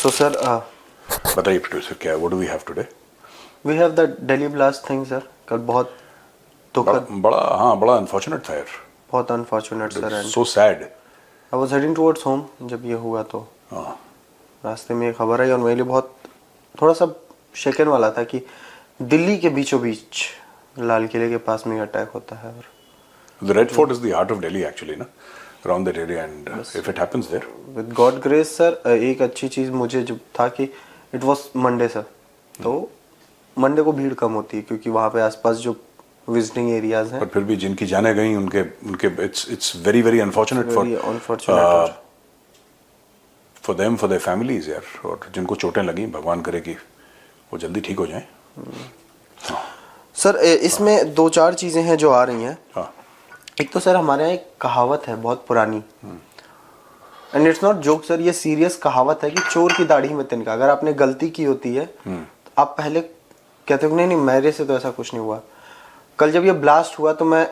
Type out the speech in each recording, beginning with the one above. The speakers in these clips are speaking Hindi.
So sir, बताइए प्रोड्यूसर, क्या what do we have today? we have the Delhi blast thing sir. कल बहुत दुखद, बड़ा अनफॉर्चुनेट था यार. बहुत unfortunate sir. And so sad. I was heading towards home जब ये हुआ तो हाँ. रास्ते में ये खबर आई और मेरे लिए बहुत थोड़ा सा शेकन वाला था कि दिल्ली के बीचों बीच लाल किले के पास में अटैक होता है. और The Red Fort is the heart of Delhi actually, ना? Around that area, and if it happens there. With God grace sir, एक अच्छी चीज मुझे जो था कि इट वाज मंडे सर, तो मंडे को भीड़ कम होती है क्योंकि वहाँ पे आसपास जो विजिटिंग एरियाज हैं. पर फिर भी जिनकी जाने गई उनके उनके it's very very unfortunate unfortunate for them, for their families यार. और जिनको चोटें लगी, भगवान करे कि वो जल्दी ठीक हो जाएं. सर. इसमें दो चार चीजें हैं जो आ रही हैं. हाँ. एक तो सर हमारे यहाँ एक कहावत है बहुत पुरानी, and it's not joke sir, ये सीरियस कहावत है कि चोर की दाढ़ी में तिनका. अगर आपने गलती की होती है तो आप पहले कहते हो नहीं नहीं मेरे से तो ऐसा कुछ नहीं हुआ. कल जब ये ब्लास्ट हुआ तो मैं,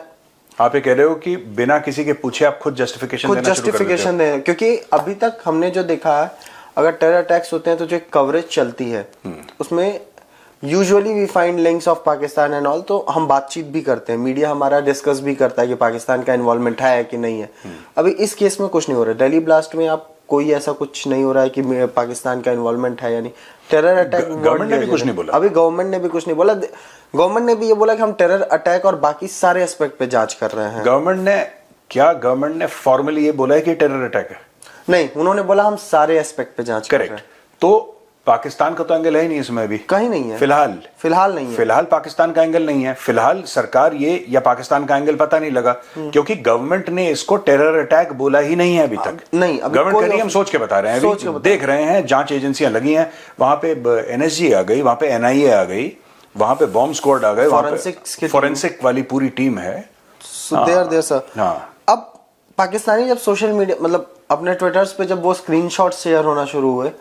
आप ये कह रहे हो कि बिना किसी के पूछे आप खुद जस्टिफिकेशन दें, क्योंकि अभी तक हमने जो देखा है अगर टेरर अटैक्स होते हैं तो जो कवरेज चलती है उसमें usually we find links of Pakistan and all. तो हम बातचीत भी करते हैं, मीडिया हमारा डिस्कस भी करता है कि पाकिस्तान का इन्वॉल्वमेंट है कि नहीं है. अभी इस केस में कुछ नहीं हो रहा है. दिल्ली ब्लास्ट में आप कोई ऐसा कुछ नहीं हो रहा है कि पाकिस्तान का इन्वॉल्वमेंट है या नहीं. टेरर अटैक गवर्नमेंट ने भी कुछ नहीं बोला. अभी गवर्नमेंट ने भी कुछ नहीं बोला. गवर्नमेंट ने भी ये बोला कि हम टेरर अटैक और बाकी सारे एस्पेक्ट पे जांच कर रहे हैं. गवर्नमेंट ने फॉर्मली ये बोला है कि टेरर अटैक है? नहीं, उन्होंने बोला हम सारे एस्पेक्ट पे जांच कर रहे हैं. करेक्ट. तो पाकिस्तान का तो एंगल है ही नहीं इसमें, अभी कहीं नहीं है. फिलहाल नहीं है. फिलहाल पाकिस्तान का एंगल नहीं है. फिलहाल सरकार ये या पाकिस्तान का एंगल पता नहीं लगा क्योंकि गवर्नमेंट ने इसको टेरर अटैक बोला ही नहीं है अभी तक. नहीं, गवर्नमेंट कह रही है हम सोच के बता रहे हैं, अभी देख रहे हैं, जांच एजेंसियां लगी हैं. वहां पे एनएसजी आ गई, वहां पे एनआईए आ गई, वहां पे बॉम्ब स्क्वाड आ गए, फॉरेंसिक वाली पूरी टीम है. There sir. अब पाकिस्तानी जब सोशल मीडिया मतलब अपने ट्विटर्स पे जब वो स्क्रीनशॉट शेयर होना शुरू हुए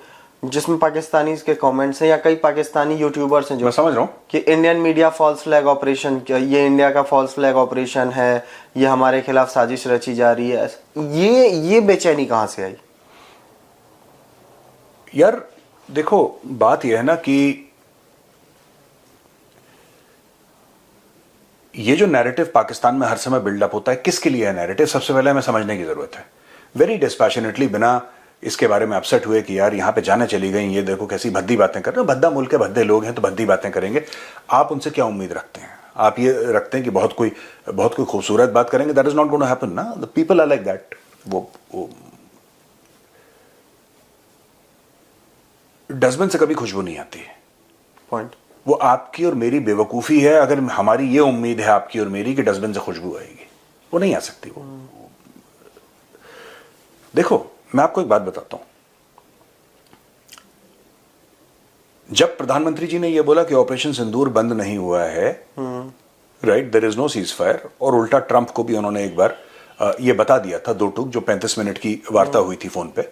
जिसमें पाकिस्तानी के कमेंट्स हैं या कई पाकिस्तानी यूट्यूबर्स हैं जो, मैं समझ रहा हूँ कि Indian media false flag operation, ये इंडिया का फॉल्स फ्लैग ऑपरेशन है, ये हमारे खिलाफ साजिश रची जा रही है, ये बेचैनी कहाँ से आई? यार देखो, बात यह है ना कि ये जो नैरेटिव पाकिस्तान में हर समय बिल्डअप होता है, किसके लिए है नैरेटिव, सबसे पहले हमें समझने की जरूरत है. वेरी डिस्पैशनेटली, बिना इसके बारे में अपसेट हुए कि यार यहाँ पे जाने चली गई, ये देखो कैसी भद्दी बातें कर रहे हैं. भद्दा मुल्क के भद्दे लोग हैं तो भद्दी बातें करेंगे. आप उनसे क्या उम्मीद रखते हैं? आप ये रखते हैं कि बहुत कोई खूबसूरत बात करेंगे? That is not going to happen ना. The people are like that. वो डस्टबिन से कभी खुशबू नहीं आती है. पॉइंट. वो आपकी और मेरी बेवकूफ़ी है अगर हमारी ये उम्मीद है आपकी और मेरी कि डस्टबिन से खुशबू आएगी. वो नहीं आ सकती. वो देखो, मैं आपको एक बात बताता हूं. जब प्रधानमंत्री जी ने यह बोला कि ऑपरेशन सिंदूर बंद नहीं हुआ है, right, there is no ceasefire, और उल्टा ट्रंप को भी उन्होंने एक बार यह बता दिया था, 2 टूक, जो 35 मिनट की वार्ता हुई थी फोन पे.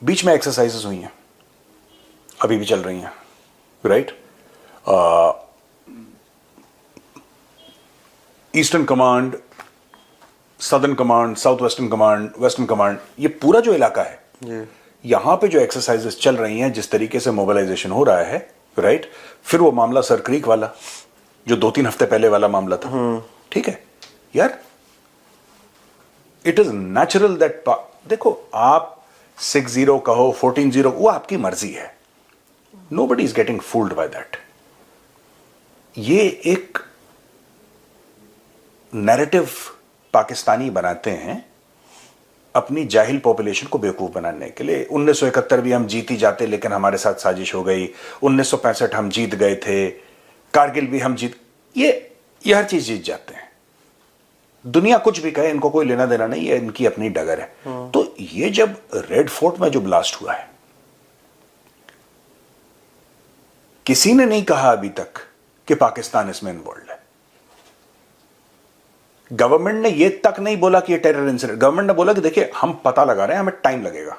बीच में एक्सरसाइजेस हुई हैं, अभी भी चल रही हैं, right. Eastern command, southern command, south western command, western command, ये पूरा जो इलाका है, यहां पे जो एक्सरसाइजेस चल रही हैं, जिस तरीके से मोबिलाइजेशन हो रहा है, राइट. फिर वो मामला सर क्रीक वाला जो 2-3 हफ्ते पहले वाला मामला था, ठीक है यार. इट इज नेचुरल दैट, देखो आप 6-0 कहो 14-0, वो आपकी मर्जी है. Nobody is getting fooled by that. ये एक नैरेटिव पाकिस्तानी बनाते हैं अपनी जाहिल पॉपुलेशन को बेवकूफ बनाने के लिए. 1971 भी हम जीत ही जाते लेकिन हमारे साथ साजिश हो गई. 1965 हम जीत गए थे. कारगिल भी हम जीत, ये हर चीज जीत जाते हैं. दुनिया कुछ भी कहे, इनको कोई लेना देना नहीं है, इनकी अपनी डगर है. तो ये जब रेड फोर्ट में जो ब्लास्ट हुआ है, किसी ने नहीं कहा अभी तक कि पाकिस्तान इसमें इन्वॉल्व है. गवर्नमेंट ने यह तक नहीं बोला कि ये टेरर इंसिडेंट. गवर्नमेंट ने बोला कि देखिए हम पता लगा रहे हैं, हमें टाइम लगेगा,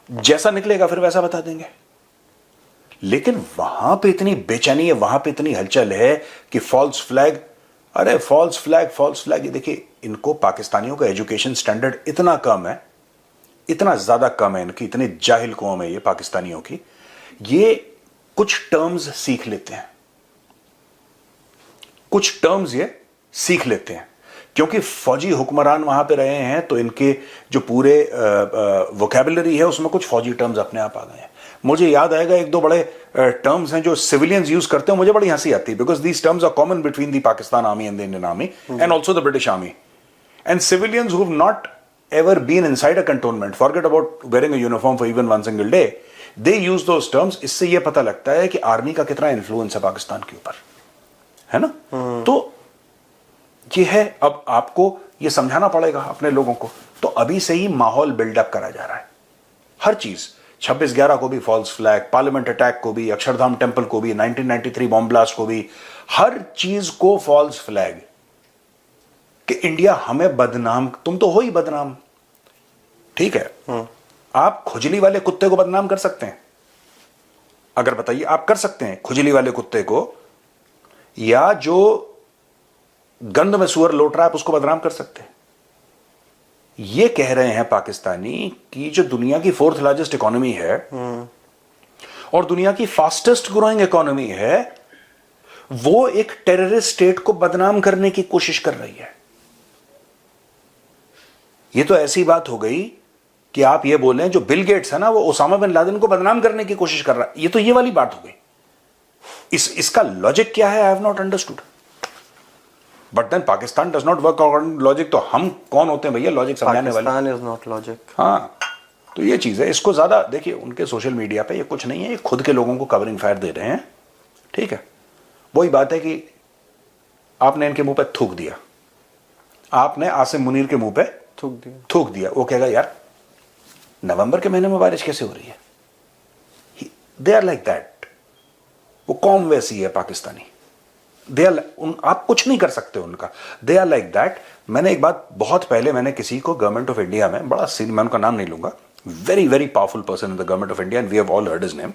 जैसा निकलेगा फिर वैसा बता देंगे. लेकिन वहां पे इतनी बेचैनी है, वहां पे इतनी हलचल है कि फॉल्स फ्लैग, अरे फॉल्स फ्लैग. ये देखिए, इनको पाकिस्तानियों का एजुकेशन स्टैंडर्ड इतना कम है इतना ज्यादा कम है इनकी, इतनी जाहिल कौम है ये पाकिस्तानियों की, ये कुछ टर्म्स सीख लेते हैं, कुछ टर्म्स ये सीख लेते हैं, क्योंकि फौजी हुक्मरान वहां पे रहे हैं, तो इनके जो पूरे वोकैबुलरी है उसमें कुछ फौजी टर्म्स अपने आप आ गए हैं। मुझे याद आएगा एक दो बड़े टर्म्स हैं जो सिविलियंस यूज करते हैं, मुझे बड़ी हंसी आती है, because these terms are common between the Pakistan army and the Indian army and also the British army, and civilians who have not ever been inside a cantonment, forget about wearing a uniform for even one single day, they use those terms. इससे यह पता लगता है कि आर्मी का कितना इन्फ्लुएंस है पाकिस्तान के ऊपर, है ना। तो ये है, अब आपको ये समझाना पड़ेगा अपने लोगों को। तो अभी से ही माहौल बिल्डअप करा जा रहा है, हर चीज, 26/11 को भी फॉल्स फ्लैग, पार्लियामेंट अटैक को भी, अक्षरधाम टेम्पल को भी, 1993 बॉम्ब ब्लास्ट को भी, हर चीज को फॉल्स फ्लैग कि इंडिया हमें बदनाम, तुम तो हो ही बदनाम, ठीक है। आप खुजली वाले कुत्ते को बदनाम कर सकते हैं, अगर बताइए आप कर सकते हैं खुजली वाले कुत्ते को, या जो गंद में सुअर लौट रहा है आप उसको बदनाम कर सकते हैं। ये कह रहे हैं पाकिस्तानी कि जो दुनिया की 4th लार्जेस्ट इकोनॉमी है और दुनिया की फास्टेस्ट ग्रोइंग इकोनॉमी है, वो एक टेररिस्ट स्टेट को बदनाम करने की कोशिश कर रही है। ये तो ऐसी बात हो गई कि आप ये बोलें जो बिल गेट्स है ना, वो ओसामा बिन लादेन को बदनाम करने की कोशिश कर रहा है, ये तो ये वाली बात हो गई। इसका लॉजिक क्या है, I have not understood. But then Pakistan does not work according logic, तो हम कौन होते हैं भैया लॉजिक समझाने वाले? Pakistan is not logic. हाँ, तो ये चीज है, इसको ज्यादा देखिए, उनके सोशल मीडिया पे ये कुछ नहीं है, ये खुद के लोगों को कवरिंग फायर दे रहे हैं, ठीक है। वही बात है कि आपने इनके मुंह पे थूक दिया, आपने आसिम मुनीर के मुंह पे थूक दिया, वो कहेगा यार नवंबर के महीने में बारिश कैसे हो रही है? दे आर लाइक दैट, वो कौम वैसी है पाकिस्तानी, दे आर, आप कुछ नहीं कर सकते उनका, दे आर लाइक दैट। मैंने एक बात बहुत पहले मैंने किसी को गवर्नमेंट ऑफ इंडिया में, बड़ा सीनियर, मैं उनका नाम नहीं लूंगा, very very powerful person in the government of India and we have all heard his name,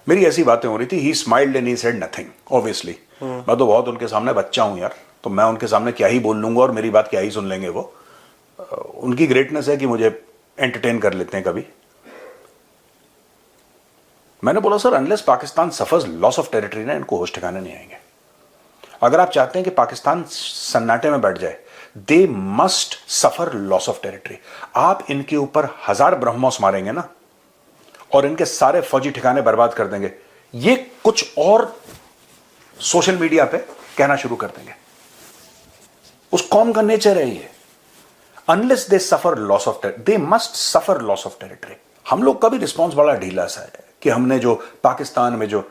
मेरी ऐसी बातें हो रही थी, he smiled and he said nothing. Obviously मैं तो बहुत उनके सामने बच्चा हूं यार, तो मैं उनके सामने क्या ही बोल लूंगा और मेरी बात क्या ही सुन लेंगे वो। उनकी ग्रेटनेस है कि मुझे एंटरटेन कर लेते हैं कभी। मैंने बोला sir, unless Pakistan suffers loss of territory ना, इनको होश ठिकाने नहीं आएंगे। अगर आप चाहते हैं कि पाकिस्तान सन्नाटे में बैठ जाए, they must suffer loss of territory. आप इनके ऊपर 1000 ब्रह्मोस मारेंगे ना और इनके सारे फौजी ठिकाने बर्बाद कर देंगे, ये कुछ और सोशल मीडिया पे कहना शुरू कर देंगे। उस कौम का नेचर है ये, unless they suffer loss of territory, they must suffer loss of territory. हम लोग का भी रिस्पॉन्स बड़ा ढीला सा है कि हमने जो पाकिस्तान में जो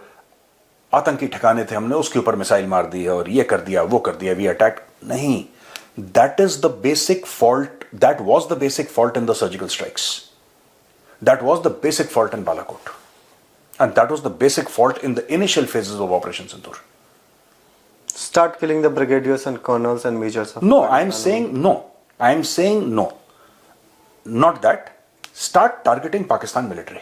आतंकी ठिकाने थे हमने उसके ऊपर मिसाइल मार दी है और ये कर दिया वो कर दिया, वी अटैक। नहीं, that is the basic fault, that was the basic fault in the surgical strikes, that was the basic fault in Balakot, and that was the basic fault in the initial phases of operation Sindoor. Start killing the brigadiers and colonels and majors of No, Pakistan. I am saying no. Not that. Start targeting Pakistan military.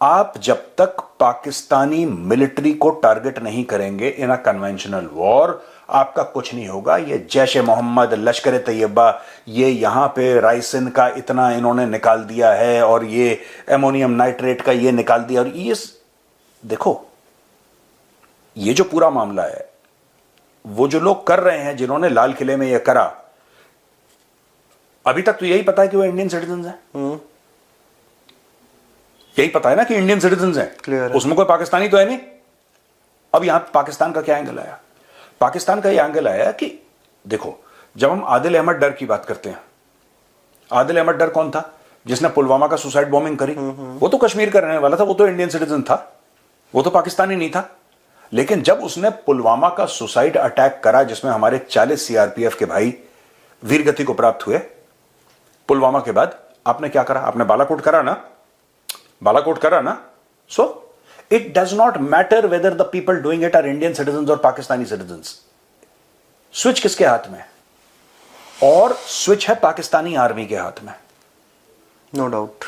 आप जब तक पाकिस्तानी मिलिट्री को टारगेट नहीं करेंगे इन अ कन्वेंशनल वॉर, आपका कुछ नहीं होगा। ये जैश ए मोहम्मद, लश्कर ए तैयबा, ये यहां पे राइसिन का इतना इन्होंने निकाल दिया है और ये एमोनियम नाइट्रेट का ये निकाल दिया, और ये देखो, ये जो पूरा मामला है, वो जो लोग कर रहे हैं, जिन्होंने लाल किले में ये करा, अभी तक तो यही पता है कि वो इंडियन सिटीजन हैं। यही पता है ना कि इंडियन सिटीजन हैं, उसमें कोई पाकिस्तानी तो है नहीं। अब यहां पाकिस्तान का क्या एंगल आया? पाकिस्तान का यह एंगल आया कि देखो, जब हम आदिल अहमद डर की बात करते हैं, आदिल अहमद डर कौन था? जिसने पुलवामा का सुसाइड बॉम्बिंग करी। वो तो कश्मीर का रहने वाला था, वो तो इंडियन सिटीजन था, वो तो पाकिस्तानी नहीं था। लेकिन जब उसने पुलवामा का सुसाइड अटैक करा, जिसमें हमारे 40 सीआरपीएफ के भाई वीरगति को प्राप्त हुए, पुलवामा के बाद आपने क्या करा? आपने बालाकोट करा ना, बालाकोट करा ना। So it does not matter whether the people doing it are Indian citizen और पाकिस्तानी सिटीजन। स्विच किसके हाथ में? और स्विच है पाकिस्तानी आर्मी के हाथ में, नो डाउट।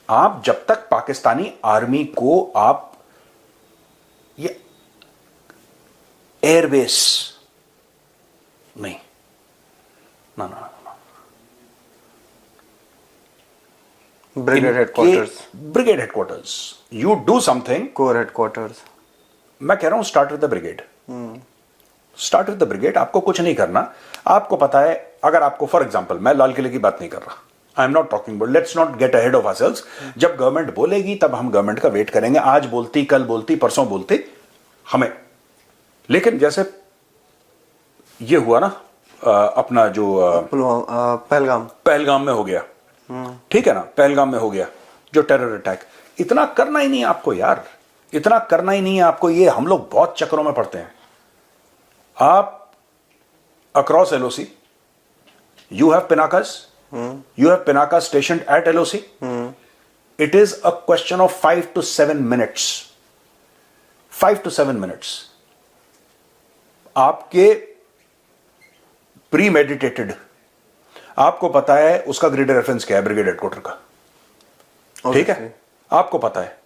आप जब तक पाकिस्तानी आर्मी को आप ये एयरबेस नहीं, ना ना, brigade headquarters, brigade headquarters, you do something. Core headquarters. मैं कह रहा हूं start with the brigade, start with the brigade. आपको कुछ नहीं करना, आपको पता है, अगर आपको, फॉर एग्जांपल, मैं लाल किले की बात नहीं कर रहा, I am not talking about, let's not get ahead of ourselves. जब गवर्नमेंट बोलेगी तब हम गवर्नमेंट का वेट करेंगे, आज बोलती, कल बोलती, परसों बोलती हमें। लेकिन जैसे ये हुआ ना, अपना जो पहलगाम में हो गया, ठीक है ना, पहलगाम में हो गया जो टेरर अटैक, इतना करना ही नहीं है आपको यार, इतना करना ही नहीं है आपको। ये हम लोग बहुत चक्रों में पड़ते हैं। आप across LOC, you have Pinakas, you have Pinaka stationed at LOC. It is a question of 5 to 7 minutes. 5 to 7 minutes. आपके प्रीमेडिटेटेड, आपको पता है उसका ग्रिड रेफरेंस क्या है, ब्रिगेड हेडक्वार्टर का, ठीक है, आपको पता है।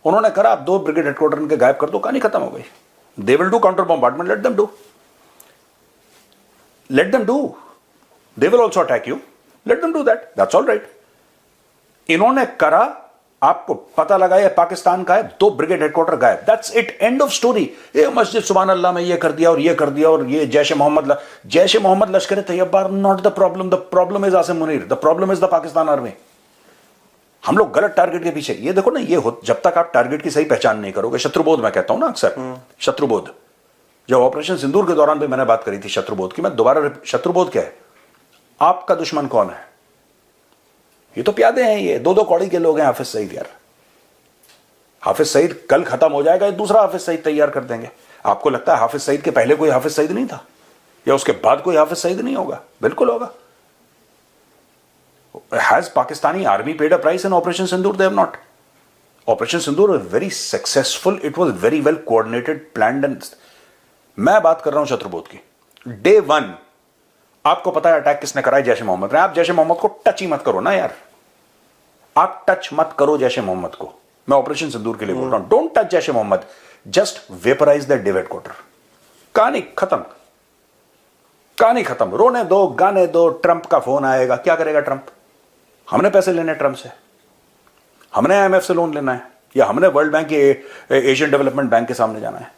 उन्होंने करा, आप 2 ब्रिगेड हेडक्वार्टर उनके गायब कर दो, कहानी खत्म हो गई। They will do counter bombardment, let them do, let them do, they will also attack you, let them do that, that's all right. इन्होंने करा, आपको पता लगा ये पाकिस्तान का है, 2 ब्रिगेड हेडक्वार्टर गायब, that's it, end of story. ये मस्जिद सुभान अल्लाह में ये कर दिया और ये कर दिया, और ये Jaish Mohammed Lashkar Taiba not the problem, the problem is Asim Munir, the problem is the Pakistan army. हम लोग गलत टारगेट के पीछे, ये देखो ना, ये जब तक आप टारगेट की सही पहचान नहीं करोगे, शत्रुबोध मैं कहता हूं ना अक्सर, शत्रुबोध, जब ऑपरेशन सिंदूर के दौरान भी मैंने बात करी थी शत्रुबोध की, मैं दोबारा, शत्रुबोध क्या है, आपका दुश्मन कौन है? ये तो प्यादे हैं, ये 2-2 कौड़ी के लोग हैं। हाफिज सईद, यार हाफिज सईद कल खत्म हो जाएगा, दूसरा हाफिज सईद तैयार कर देंगे। आपको लगता है हाफिज सईद के पहले कोई हाफिज सईद नहीं था, या उसके बाद कोई हाफिज सईद नहीं होगा? बिल्कुल होगा। Has Pakistani army paid a price in operation Sindoor? They have not. Operation Sindoor was very successful, it was very well coordinated, planned and. मैं बात कर रहा हूं शत्रुबोध की, डे 1 आपको पता है अटैक किसने करा है? जैश ए मोहम्मद ने। आप जैश ए मोहम्मद को टच ही मत करो ना यार, आप टच मत करो जैश ए मोहम्मद को। मैं ऑपरेशन सिंदूर के लिए बोल रहा हूं, don't touch Jaish e Mohammed, just vaporise that div headquarter. कहानी खत्म, कहानी खत्म। रोने दो, गाने दो, ट्रंप का फोन आएगा, क्या करेगा ट्रंप? हमने पैसे लेने ट्रंप से, हमने IMF से लोन लेना है, या हमने वर्ल्ड बैंक के एशियन डेवलपमेंट बैंक के सामने जाना है?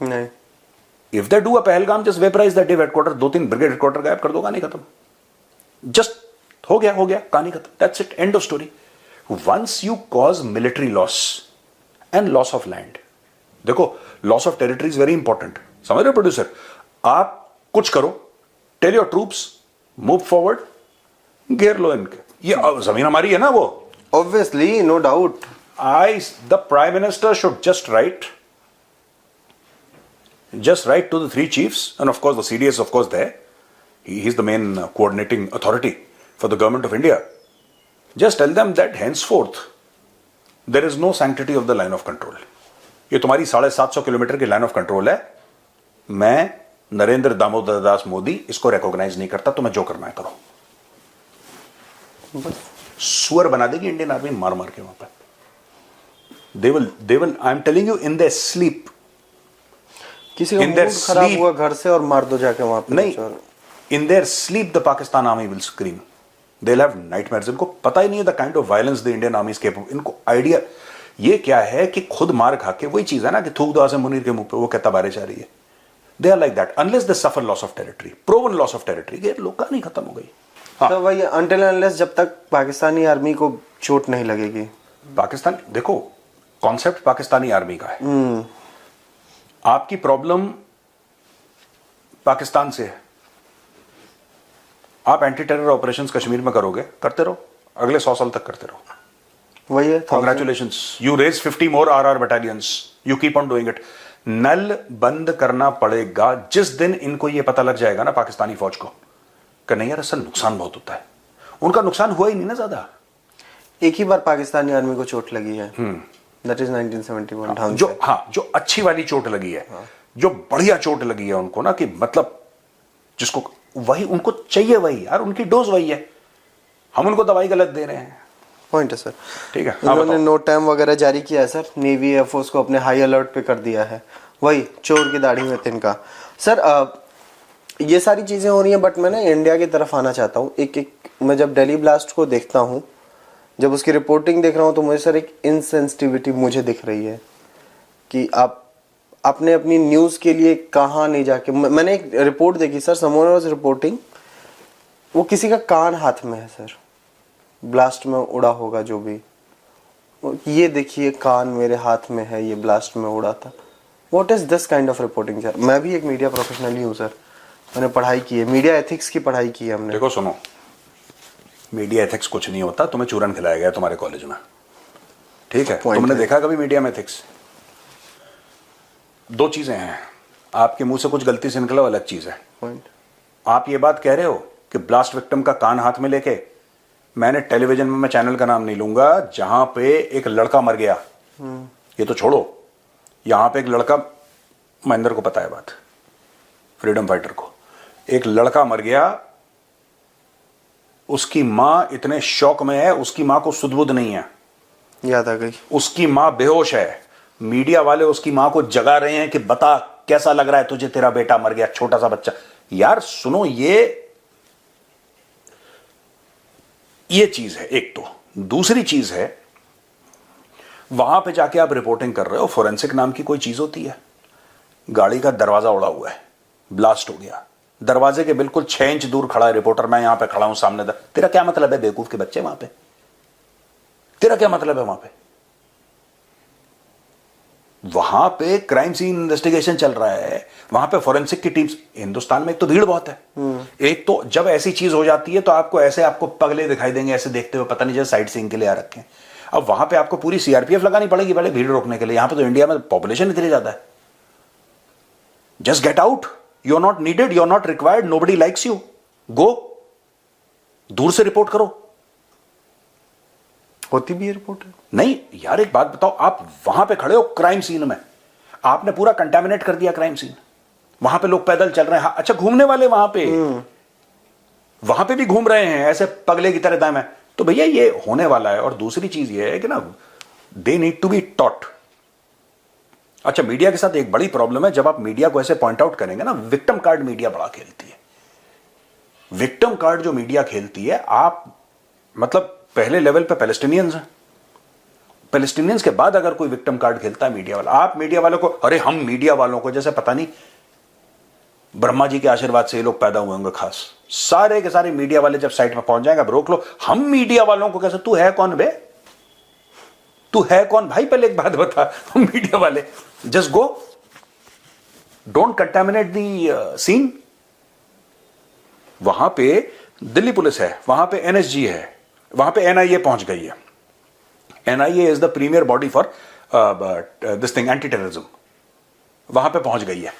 नहीं। If they do a Pahalgam, just vaporise that div headquarter, 2-3 brigade headquarter गायब कर दो, कहानी खत्म। जस्ट हो गया, हो गया, कहानी खत्म, that's it, end of story. Once you cause military loss and loss of land, देखो loss of territory is very important, समझ रहे प्रोड्यूसर? आप कुछ करो, tell your troops move forward, घेर लो इनके, ये जमीन हमारी है ना, वो obviously, no doubt. The prime minister should just write to the 3 chiefs, and of course the CDS, of course, there. He's the main coordinating authority for the government of India. Just tell them that henceforth there is no sanctity of the line of control. ये तुम्हारी 750 किलोमीटर की लाइन ऑफ कंट्रोल है, मैं नरेंद्र दामोदर दास मोदी इसको रिकॉग्नाइज नहीं करता, तुम्हें जो करना है करो। सुअर बना देगी इंडियन आर्मी मार मार के वहां पर। They will, I'm telling you, in their sleep. किसी का मूड खराब हुआ घर से और मार दो जाके वहां पे। नहीं, in their sleep the Pakistan army will scream. They'll have nightmares. इनको पता ही नहीं है the kind of violence the Indian army is capable. इनको आइडिया ये क्या है कि खुद मार खा के, वही चीज है ना कि थूक दो आसिम मुनीर के मुंह पे, वो कहता बारिश आ रही है। They are like that unless they suffer loss of territory, proven loss of territory. ये लोग कहानी खत्म हो गई। तो भाई until unless जब तक पाकिस्तानी आर्मी को चोट नहीं लगेगी। पाकिस्तान, देखो कॉन्सेप्ट पाकिस्तानी आर्मी का है, आपकी प्रॉब्लम पाकिस्तान से है। आप एंटी टेरर ऑपरेशंस कश्मीर में करोगे, करते रहो, अगले 100 साल तक करते रहो। वही है। Congratulations, you raise 50 more RR battalions, you keep on doing it. नल बंद करना पड़ेगा जिस दिन इनको ये पता लग जाएगा ना पाकिस्तानी फौज को कि नहीं यार असल नुकसान बहुत होता है। उनका नुकसान हुआ ही नहीं ना ज्यादा। एक ही बार पाकिस्तानी आर्मी को चोट लगी है, दैट इज 1971। जो अच्छी वाली चोट लगी है, जो बढ़िया चोट लगी है उनको ना, कि मतलब जिसको वही उनको चाहिए, वही यार उनकी डोज वही है, हम उनको दवाई गलत दे रहे हैं। पॉइंट है सर। ठीक है, इन्होंने नो टाइम वगैरह जारी किया है सर, नेवी एयरफोर्स को अपने हाई अलर्ट पे कर दिया है, वही चोर की दाढ़ी में तिनका। सर ये सारी चीजें हो रही हैं, बट मैं ना इंडिया की तरफ आना चाहता हूँ। एक मैं जब दिल्ली ब्लास्ट को देखता हूँ, जब उसकी रिपोर्टिंग देख रहा हूँ, तो मुझे सर एक इनसेंसिटिविटी मुझे दिख रही है कि आपने अपनी न्यूज़ के लिए कहाँ नहीं जाके। मैंने एक रिपोर्ट देखी सर, समवन वाज रिपोर्टिंग, वो किसी का कान हाथ में है सर, ब्लास्ट में उड़ा होगा जो भी, ये देखिए कान मेरे हाथ में है, ये ब्लास्ट में उड़ा था। What is this kind of reporting sir? मैं भी एक मीडिया प्रोफेशनल ही हूँ सर, मैंने पढ़ाई की है, मीडिया एथिक्स की पढ़ाई की है हमने। देखो सुनो, मीडिया एथिक्स कुछ नहीं होता, तुम्हें चूरन खिलाया गया तुम्हारे कॉलेज में, ठीक है? तुमने देखा कभी मीडिया में एथिक्स? दो चीजें हैं, आपके मुंह से कुछ गलती से निकला, अलग चीज है। पॉइंट। आप ये बात कह रहे हो कि ब्लास्ट विक्टिम का कान हाथ में लेके, मैंने टेलीविजन में, मैं चैनल का नाम नहीं लूंगा, जहां पे एक लड़का मर गया, ये तो छोड़ो, यहां पे एक लड़का, महेंद्र को पता है बात, फ्रीडम फाइटर को, एक लड़का मर गया, उसकी मां इतने शौक में है, उसकी मां को सुध-बुध नहीं है, याद आ गई, उसकी मां बेहोश है, मीडिया वाले उसकी मां को जगा रहे हैं कि बता कैसा लग रहा है तुझे, तेरा बेटा मर गया, छोटा सा बच्चा। यार सुनो, ये चीज है एक। तो दूसरी चीज है, वहां पे जाके आप रिपोर्टिंग कर रहे हो, फोरेंसिक नाम की कोई चीज होती है, गाड़ी का दरवाजा उड़ा हुआ है, ब्लास्ट हो गया, दरवाजे के बिल्कुल 6 इंच दूर खड़ा है रिपोर्टर, मैं यहां पे खड़ा हूं सामने, तेरा क्या मतलब है बेवकूफ के बच्चे? वहां पे तेरा क्या मतलब है? वहां पे क्राइम सीन इन्वेस्टिगेशन चल रहा है, वहां पे फोरेंसिक की टीम्स, हिंदुस्तान में एक तो भीड़ बहुत है, एक तो जब ऐसी चीज हो जाती है तो आपको पगले दिखाई देंगे ऐसे देखते हुए, पता नहीं जैसे साइट सीइंग के लिए आ रखे हैं। अब वहां पे आपको पूरी सीआरपीएफ लगानी पड़ेगी पहले भीड़ रोकने के लिए। यहां पे तो इंडिया में पॉपुलेशन इतनी ज्यादा है, just get out, you are not needed, you are not required, nobody likes you, go, दूर से रिपोर्ट करो। होती भी है रिपोर्ट? नहीं यार, एक बात बताओ, आप वहां पे खड़े हो क्राइम सीन में, आपने पूरा कंटामिनेट कर दिया क्राइम सीन, वहां पे लोग पैदल चल रहे हैं, अच्छा घूमने वाले वहां पे भी घूम रहे हैं ऐसे पगले की तरह दाएं, तो भैया ये होने वाला है। और दूसरी चीज ये है कि ना, they need to be taught. अच्छा, मीडिया के साथ एक बड़ी प्रॉब्लम है, जब आप मीडिया को ऐसे पॉइंट आउट करेंगे ना, विक्टिम कार्ड मीडिया बड़ा खेलती है। विक्टिम कार्ड जो मीडिया खेलती है, आप मतलब पहले लेवल पे पैलेस्टीनियंस हैं, पैलेस्टीनियंस के बाद अगर कोई विक्टिम कार्ड खेलता है मीडिया वाला, आप मीडिया वालों को, अरे हम मीडिया वालों को जैसे पता नहीं ब्रह्मा जी के आशीर्वाद से ये लोग पैदा हुए होंगे खास, सारे के सारे मीडिया वाले जब साइट में पहुंच जाएंगे, अब रोक लो। हम मीडिया वालों को कैसे, तू है कौन बे, तू है कौन भाई? पहले एक बात बता, हम मीडिया वाले, just go, don't contaminate the scene. वहां पे दिल्ली पुलिस है, वहां पे एनएसजी है, वहां पे एनआईए पहुंच गई है। NIA is the premier body for this thing, anti terrorism, वहां पे पहुंच गई है।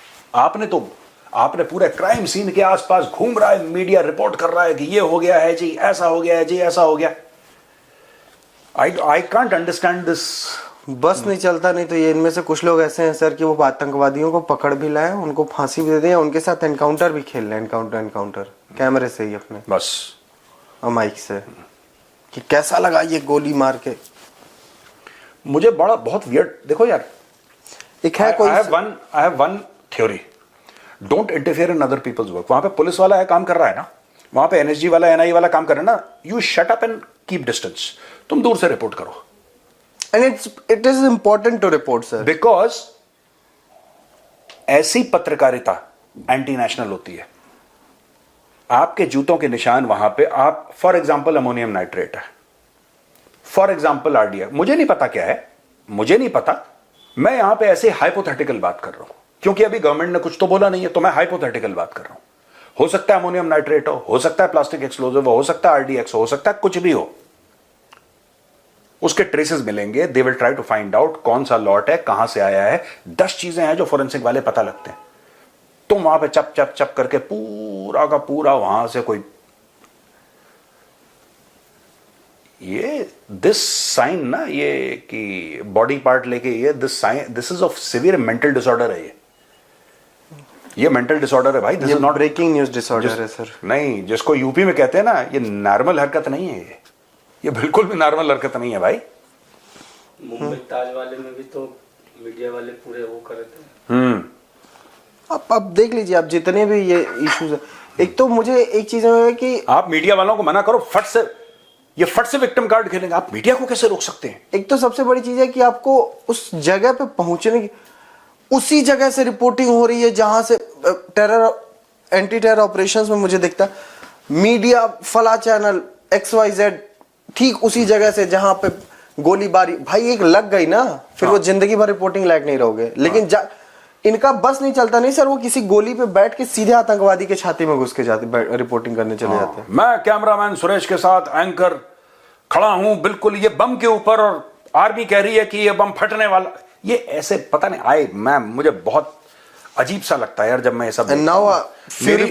आपने पूरे क्राइम सीन के आसपास घूम रहा है, मीडिया रिपोर्ट कर रहा है कि ये हो गया है जी, ऐसा हो गया है जी, ऐसा हो गया। I can't understand this. बस नहीं चलता, नहीं तो ये इनमें से कुछ लोग ऐसे हैं सर कि वो आतंकवादियों को पकड़ भी लाए, उनको फांसी भी दे दें, उनके साथ एनकाउंटर भी खेल रहे हैं, एनकाउंटर कैमरे से ही अपने, बस और माइक से, कि कैसा लगा ये गोली मार के। मुझे बहुत वियर्ड, देखो यार, एक है कोई, I have one theory, don't interfere in other people's work. वहां पे पुलिस वाला है, काम कर रहा है ना, वहां पे एनएसजी वाला, एनआई वाला काम कर रहा है ना, you shut up and keep distance, तुम दूर से रिपोर्ट करो। And it is important to report sir, because ऐसी पत्रकारिता एंटी नेशनल होती है। आपके जूतों के निशान वहां पे, आप फॉर एग्जाम्पल अमोनियम नाइट्रेट है, फॉर एग्जाम्पल आरडीएक्स, मुझे नहीं पता क्या है, मुझे नहीं पता, मैं यहां पे ऐसे हाइपोथेटिकल बात कर रहा हूं, क्योंकि अभी गवर्नमेंट ने कुछ तो बोला नहीं है, तो मैं हाइपोथेटिकल बात कर रहा हूं। हो सकता है अमोनियम नाइट्रेट हो सकता है प्लास्टिक एक्सप्लोजिव हो सकता है आरडीएक्स हो सकता है कुछ भी हो, उसके ट्रेसेस मिलेंगे, they will try to find out कौन सा लॉट है, कहां से आया है। 10 चीजें हैं जो फोरेंसिक वाले पता लगते हैं। तुम वहां पे चप चप चप करके पूरा का पूरा वहां से कोई, ये दिस साइन ना, ये कि बॉडी पार्ट लेके, ये this sign, this is of severe mental disorder है, ये मेंटल डिसऑर्डर है भाई, this is not breaking news disorder है सर। नहीं, जिसको यूपी में कहते हैं ना, ये नॉर्मल हरकत नहीं है, ये बिल्कुल भी नॉर्मल हरकत नहीं है भाई। मुंबई ताज वाले में भी तो मीडिया वाले पूरे वो कर रहे थे। आप देख लीजिए, आप जितने भी ये इश्यूज है, एक तो मुझे एक चीज है कि आप मीडिया वालों को मना करो, फट से विक्टिम कार्ड खेलेंगे, आप मीडिया को कैसे रोक सकते हैं? एक तो सबसे बड़ी चीज है कि आपको उस जगह पे पहुंचने की, उसी जगह से रिपोर्टिंग हो रही है जहां से एंटी टेरर ऑपरेशंस में मुझे दिखता है मीडिया फला चैनल XYZ ठीक उसी जगह से जहां पे गोलीबारी भाई एक लग गई ना, फिर वो जिंदगी भर रिपोर्टिंग लायक नहीं रहोगे। लेकिन इनका बस नहीं चलता नहीं सर, वो किसी गोली पे बैठ के सीधे आतंकवादी के छाती में घुस के जाते, रिपोर्टिंग करने चले जाते हैं। मैं कैमरामैन सुरेश के साथ एंकर खड़ा हूं बिल्कुल ये बम के ऊपर, और आर्मी कह रही है कि ये बम फटने वाला, ये ऐसे पता नहीं मुझे बहुत अजीब सा लगता है यार जब मैं ये सब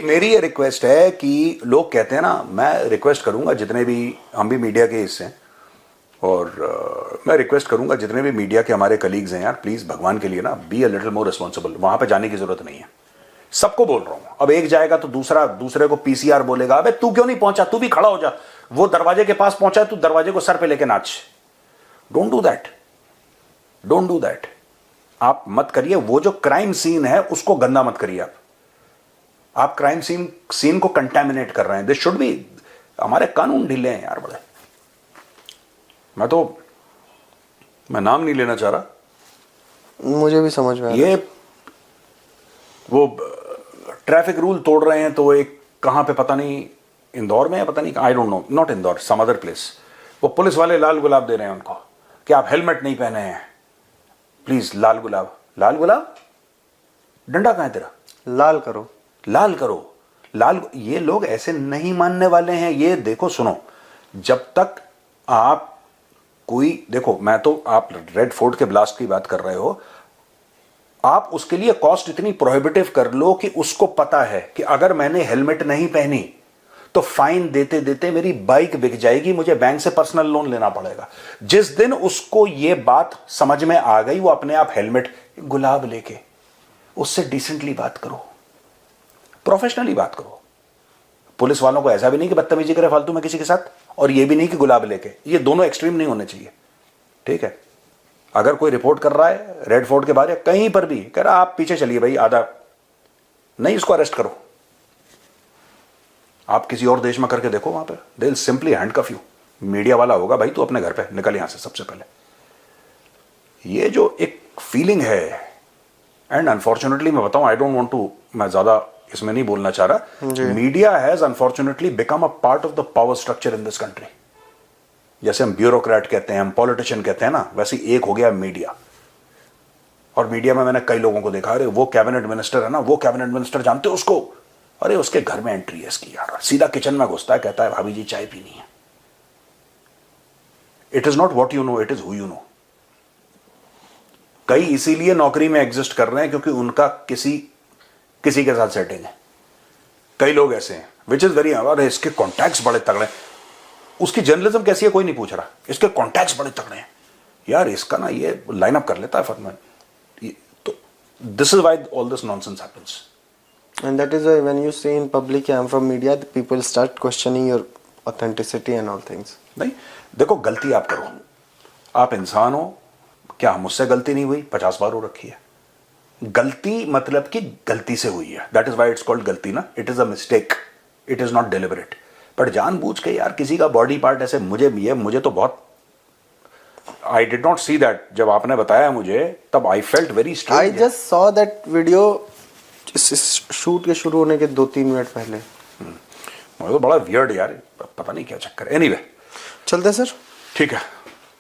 मेरी ये रिक्वेस्ट है कि लोग कहते हैं ना, मैं रिक्वेस्ट करूंगा जितने भी, हम भी मीडिया के हिस्से हैं, और मैं रिक्वेस्ट करूंगा जितने भी मीडिया के हमारे कलीग्स हैं यार, प्लीज भगवान के लिए ना be a little more responsible. वहां पे जाने की जरूरत नहीं है, सबको बोल रहा हूं। अब एक जाएगा तो दूसरे को PCR बोलेगा, अबे तू क्यों नहीं पहुंचा, तू भी खड़ा हो जा। वो दरवाजे के पास पहुंचा है, तू दरवाजे को सर पे लेके नाच। Don't do that, don't do that. आप मत करिए, वो जो क्राइम सीन है उसको गंदा मत करिए। आप क्राइम सीन को कंटेमिनेट कर रहे हैं। दिस शुड बी, हमारे कानून ढीले हैं यार बड़े। मैं नाम नहीं लेना चाह रहा, मुझे भी समझ में ये वो ट्रैफिक रूल तोड़ रहे हैं, तो एक कहां पे पता नहीं, इंदौर में है पता नहीं, I don't know, not Indore, some other place, वो पुलिस वाले लाल गुलाब दे रहे हैं उनको कि आप हेलमेट नहीं पहने हैं, प्लीज लाल गुलाब। लाल गुलाब, डंडा कहां है तेरा? लाल करो, लाल करो, लाल। ये लोग ऐसे नहीं मानने वाले हैं। ये देखो, सुनो, जब तक आप कोई, देखो मैं तो, आप रेड फोर्ट के ब्लास्ट की बात कर रहे हो, आप उसके लिए कॉस्ट इतनी प्रोहिबिटिव कर लो कि उसको पता है कि अगर मैंने हेलमेट नहीं पहनी तो फाइन देते देते मेरी बाइक बिक जाएगी, मुझे बैंक से पर्सनल लोन लेना पड़ेगा। जिस दिन उसको यह बात समझ में आ गई, वो अपने आप हेलमेट, गुलाब लेके उससे डिसेंटली बात करो, प्रोफेशनली बात करो। पुलिस वालों को ऐसा भी नहीं कि बदतमीजी करे फालतू में किसी के साथ, और ये भी नहीं कि गुलाब लेके, ये दोनों एक्सट्रीम नहीं होने चाहिए, ठीक है? अगर कोई रिपोर्ट कर रहा है रेड फोर्ट के बारे कहीं पर भी, कह रहा आप पीछे चलिए भाई, आधा नहीं, इसको अरेस्ट करो। आप किसी और देश में करके देखो, वहां पे they will simply handcuff you. Media वाला होगा, भाई तू अपने घर पे निकल यहां से सबसे पहले। ये जो एक फीलिंग है, एंड अनफॉर्चुनेटली मैं बताऊं, आई डोंट वांट टू, मैं ज्यादा इसमें नहीं बोलना चाह रहा, media has unfortunately become a part of the power structure in this country. जैसे हम ब्यूरोक्रेट कहते हैं, हम पॉलिटिशियन कहते हैं ना, वैसे एक हो गया मीडिया। और मीडिया में मैंने कई लोगों को देखा, अरे वो कैबिनेट मिनिस्टर है ना, वो कैबिनेट मिनिस्टर जानते हो उसको, अरे उसके घर में एंट्री है इसकी यार, सीधा किचन में घुसता है, कहता है भाभी जी चाय पीनी है। It is not what you know, it is who you know. कई इसीलिए नौकरी में एग्जिस्ट कर रहे हैं क्योंकि उनका किसी के साथ सेटिंग है। कई लोग ऐसे हैं, विच इज वेरी, अरे इसके कॉन्टैक्ट्स बड़े तगड़े, उसकी जर्नलिज्म कैसी है कोई नहीं पूछ रहा, इसके कॉन्टैक्ट्स बड़े तगड़े हैं यार, इसका ना ये लाइनअप कर लेता है फरमान। तो this is why all this nonsense happens. And that is why when you say in public, I am from media, the people start questioning your authenticity and all things. नहीं, देखो गलती आप करो, आप इंसान हो, क्या मुझसे गलती नहीं हुई? 50 बार हो रखी है। गलती मतलब कि गलती से हुई है, that is why it's called गलती ना, it is a mistake, it is not deliberate. But जानबूझ के यार किसी का बॉडी पार्ट ऐसे, मुझे तो बहुत, I did not see that. जब आपने बताया मुझे तब I felt very strange. I just saw that video shoot के शुरू होने के 2-3 मिनट पहले। मुझे तो बड़ा वियर्ड यार, पता नहीं क्या चक्कर है। एनीवे, चलते सर, ठीक है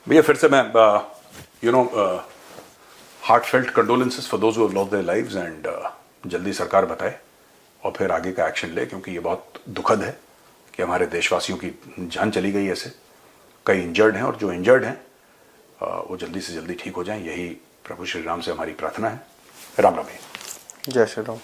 भैया, फिर से मैं you know heartfelt condolences for those who have lost their lives, and जल्दी सरकार बताए और फिर आगे का एक्शन ले, क्योंकि ये बहुत दुखद है कि हमारे देशवासियों की जान चली गई ऐसे। कई इंजर्ड हैं, और जो इंजर्ड हैं वो जल्दी से जल्दी ठीक हो जाएं, यही प्रभु श्री राम से हमारी प्रार्थना है। राम राम। जय श्री राम।